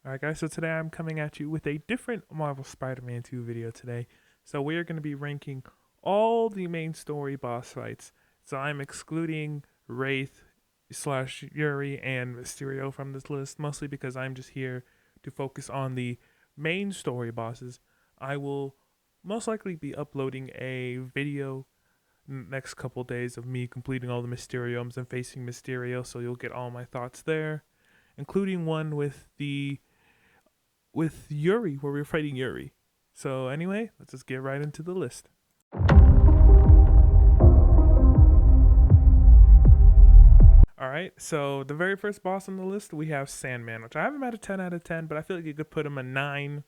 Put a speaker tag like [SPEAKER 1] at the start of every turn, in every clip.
[SPEAKER 1] Alright guys, so today I'm coming at you with a different Marvel Spider-Man 2 video today. So we're going to be ranking all the main story boss fights. So I'm excluding Wraith slash Yuri and Mysterio from this list, mostly because I'm just here to focus on the main story bosses. I will most likely be uploading a video next couple days of me completing all the Mysteriums and facing Mysterio, so you'll get all my thoughts there, including one with Yuri, where we were fighting Yuri. So anyway, let's just get right into the list. Alright, so the very first boss on the list, we have Sandman, which I have him at a 10 out of 10, but I feel like you could put him a 9,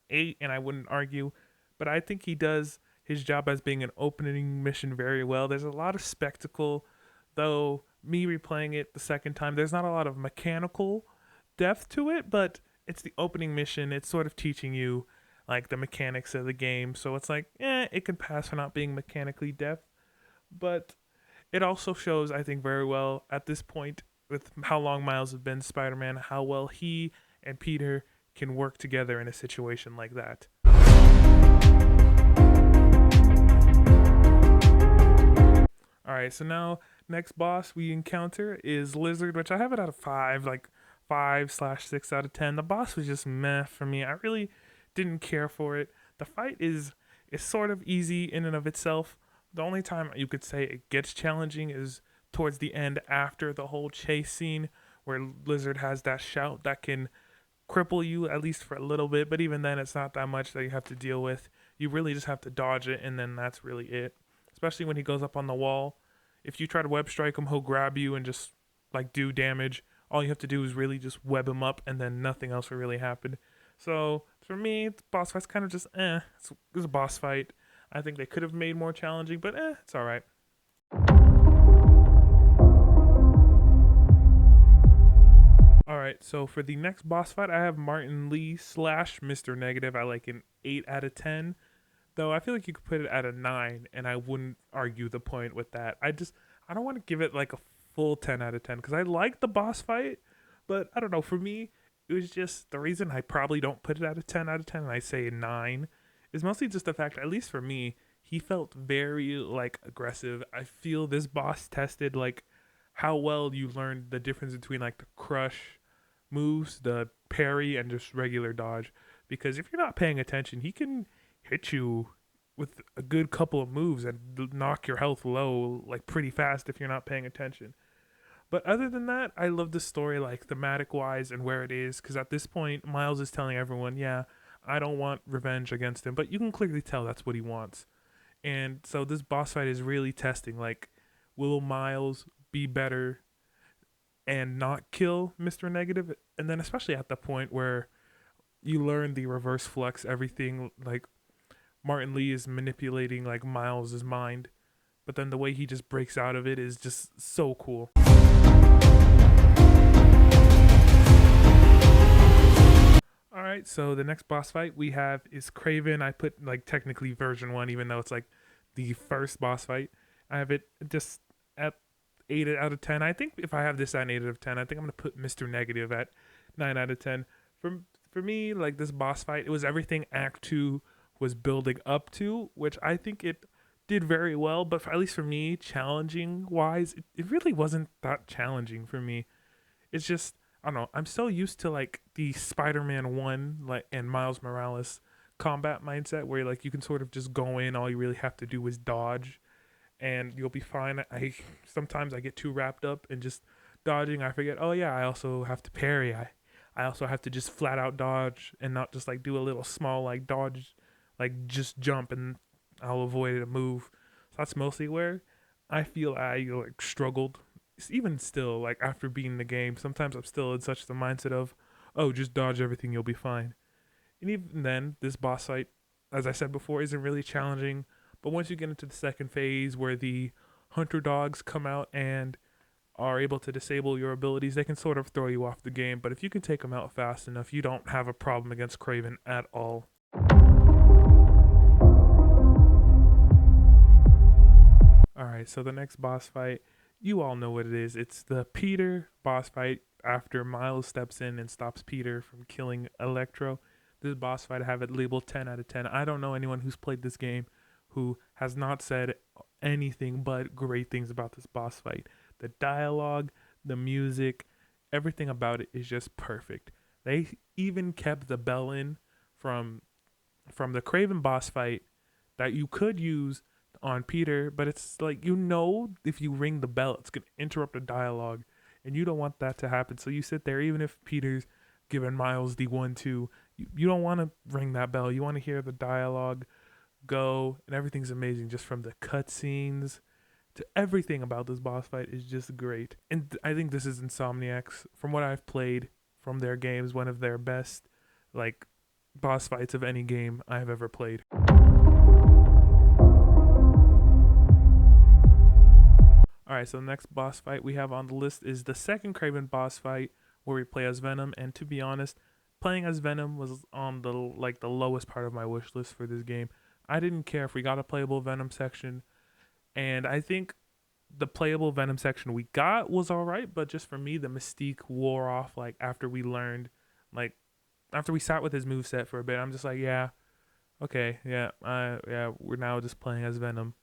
[SPEAKER 1] 8, and I wouldn't argue. But I think he does his job as being an opening mission very well. There's a lot of spectacle, though me replaying it the second time, there's not a lot of mechanical depth to it, but it's the opening mission. It's sort of teaching you like the mechanics of the game. So it's like, it can pass for not being mechanically depth. But it also shows, I think, very well at this point with how long Miles has been Spider-Man, how well he and Peter can work together in a situation like that. Alright, so now next boss we encounter is Lizard, which I have it out of 5, like 5/6 out of 10. The boss was just meh for me. I really didn't care for it. The fight is sort of easy in and of itself. The only time you could say it gets challenging is towards the end after the whole chase scene where Lizard has that shout that can cripple you at least for a little bit, but even then it's not that much that you have to deal with. You really just have to dodge it, and then that's really it. Especially when he goes up on the wall. If you try to web strike him, he'll grab you and just like do damage. All you have to do is really just web him up, and then nothing else will really happen. So for me, the boss fight's kind of just It's a boss fight. I think they could have made more challenging, but it's all right. All right, so for the next boss fight, I have Martin Lee slash Mr. Negative. I like an 8 out of 10, though I feel like you could put it at a 9, and I wouldn't argue the point with that. I don't want to give it like a full 10 out of 10 because I like the boss fight, but I don't know. For me, it was just the reason I probably don't put it at a 10 out of 10 and I say a 9 is mostly just the fact, at least for me, he felt very like aggressive. I feel this boss tested like how well you learned the difference between like the crush moves, the parry, and just regular dodge. Because if you're not paying attention, he can hit you with a good couple of moves and knock your health low like pretty fast if you're not paying attention. But other than that, I love the story like thematic wise and where it is, because at this point Miles is telling everyone, yeah, I don't want revenge against him, but you can clearly tell that's what he wants. And so this boss fight is really testing like, will Miles be better and not kill Mr. Negative? And then especially at the point where you learn the reverse flex, everything like Martin Lee is manipulating like Miles's mind, but then the way he just breaks out of it is just so cool. Alright, so the next boss fight we have is Kraven. I put like technically version 1, even though it's like the first boss fight. I have it just at 8 out of 10. I think if I have this at an 8 out of 10, I think I'm going to put Mr. Negative at 9 out of 10. For me, like this boss fight, it was everything Act 2 was building up to, which I think it did very well, but at least for me, challenging wise, it really wasn't that challenging for me. It's just, I don't know, I'm so used to like the Spider-Man 1 like and Miles Morales combat mindset where like you can sort of just go in, all you really have to do is dodge and you'll be fine. Sometimes I get too wrapped up in just dodging, I forget, oh yeah, I also have to parry. I also have to just flat out dodge and not just like do a little small like dodge, like just jump and I'll avoid a move. So that's mostly where I feel I like struggled. Even still, like after beating the game, sometimes I'm still in such the mindset of, oh, just dodge everything, you'll be fine. And even then, this boss fight, as I said before, isn't really challenging. But once you get into the second phase where the hunter dogs come out and are able to disable your abilities, they can sort of throw you off the game. But if you can take them out fast enough, you don't have a problem against Kraven at all. Alright, so the next boss fight, you all know what it is. It's the Peter boss fight. after Miles steps in and stops Peter from killing Electro. This boss fight, I have it labeled 10 out of 10. I don't know anyone who's played this game who has not said anything but great things about this boss fight. The dialogue, the music, everything about it is just perfect. They even kept the bell in from the Kraven boss fight that you could use on Peter, but it's like, if you ring the bell, it's gonna interrupt the dialogue, and you don't want that to happen. So you sit there, even if Peter's giving Miles the 1-2, you don't want to ring that bell. You want to hear the dialogue go, and everything's amazing, just from the cutscenes to everything about this boss fight is just great. And I think this is Insomniac's, from what I've played from their games, one of their best like boss fights of any game I've ever played. Alright, so the next boss fight we have on the list is the second Kraven boss fight, where we play as Venom. And to be honest, playing as Venom was on the lowest part of my wish list for this game. I didn't care if we got a playable Venom section, and I think the playable Venom section we got was alright, but just for me, the mystique wore off after we learned, after we sat with his moveset for a bit. I'm just like, yeah, okay, yeah, we're now just playing as Venom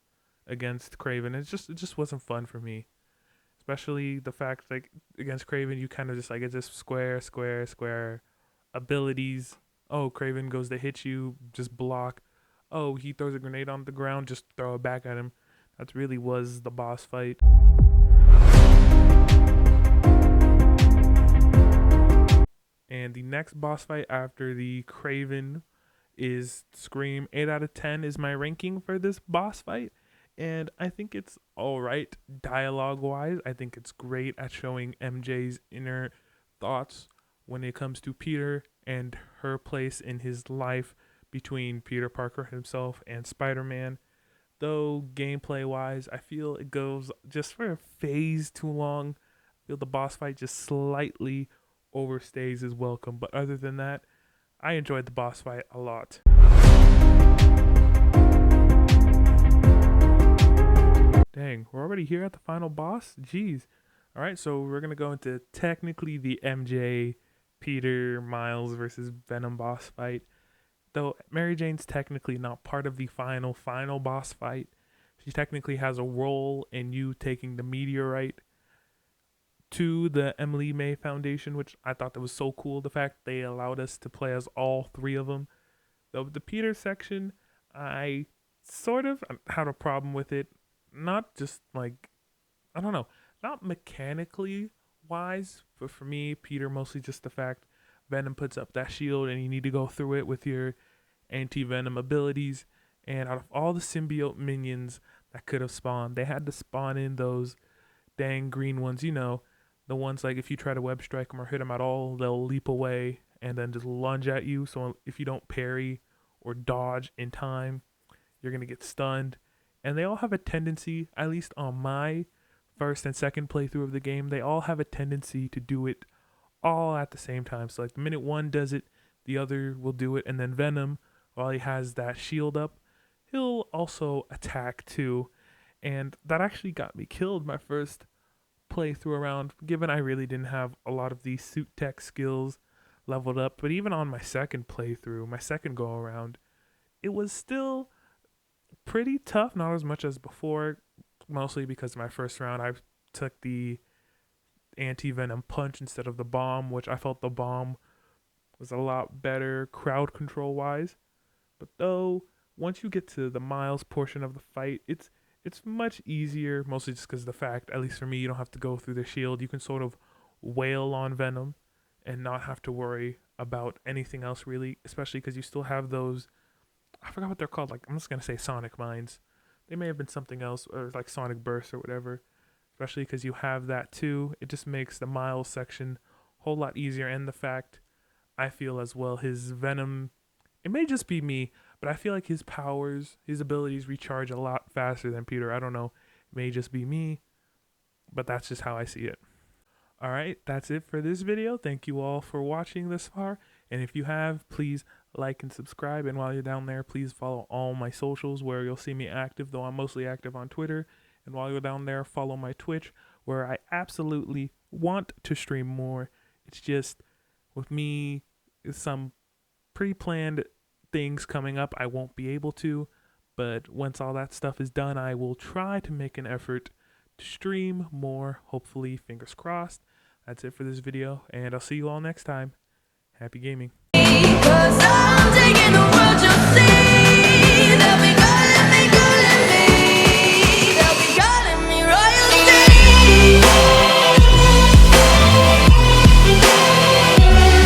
[SPEAKER 1] against Kraven. It just wasn't fun for me, especially the fact against Kraven, you kind of just it's just square abilities. Oh, Kraven goes to hit you, just block. Oh, he throws a grenade on the ground, just throw it back at him. That really was the boss fight. And the next boss fight after the Kraven is Scream. 8 out of 10 is my ranking for this boss fight. And I think it's alright dialogue-wise. I think it's great at showing MJ's inner thoughts when it comes to Peter and her place in his life between Peter Parker himself and Spider-Man. Though gameplay-wise, I feel it goes just for a phase too long. I feel the boss fight just slightly overstays his welcome. But other than that, I enjoyed the boss fight a lot. Dang, we're already here at the final boss? Jeez. Alright, so we're going to go into technically the MJ, Peter, Miles versus Venom boss fight. Though Mary Jane's technically not part of the final boss fight. She technically has a role in you taking the meteorite to the Emily May Foundation, which I thought that was so cool. The fact they allowed us to play as all three of them. Though the Peter section, I sort of had a problem with it. Not just I don't know, not mechanically wise, but for me, Peter, mostly just the fact Venom puts up that shield and you need to go through it with your anti-venom abilities. And out of all the symbiote minions that could have spawned, they had to spawn in those dang green ones, the ones if you try to web strike them or hit them at all, they'll leap away and then just lunge at you. So if you don't parry or dodge in time, you're going to get stunned. And they all have a tendency, at least on my first and second playthrough of the game, they all have a tendency to do it all at the same time. So the minute one does it, the other will do it. And then Venom, while he has that shield up, he'll also attack too. And that actually got me killed my first playthrough around, given I really didn't have a lot of these suit tech skills leveled up. But even on my second playthrough, my second go around, it was still pretty tough, not as much as before, mostly because my first round I took the anti-venom punch instead of the bomb, which I felt the bomb was a lot better crowd control wise. But though once you get to the Miles portion of the fight, it's much easier, mostly just because the fact, at least for me, you don't have to go through the shield. You can sort of wail on Venom and not have to worry about anything else really, especially because you still have those, I forgot what they're called, I'm just going to say Sonic Mines. They may have been something else, or Sonic Burst or whatever, especially because you have that too. It just makes the Miles section a whole lot easier. And the fact, I feel as well, his Venom, it may just be me, but I feel like his powers, his abilities recharge a lot faster than Peter. I don't know, it may just be me, but that's just how I see it. Alright, that's it for this video. Thank you all for watching this far. And if you have, please like and subscribe. And while you're down there, please follow all my socials where you'll see me active, though I'm mostly active on Twitter. And while you're down there, follow my Twitch, where I absolutely want to stream more. It's just with me, some pre-planned things coming up, I won't be able to. But once all that stuff is done, I will try to make an effort to stream more. Hopefully, fingers crossed. That's it for this video, and I'll see you all next time. Happy gaming. 'Cause I'm taking the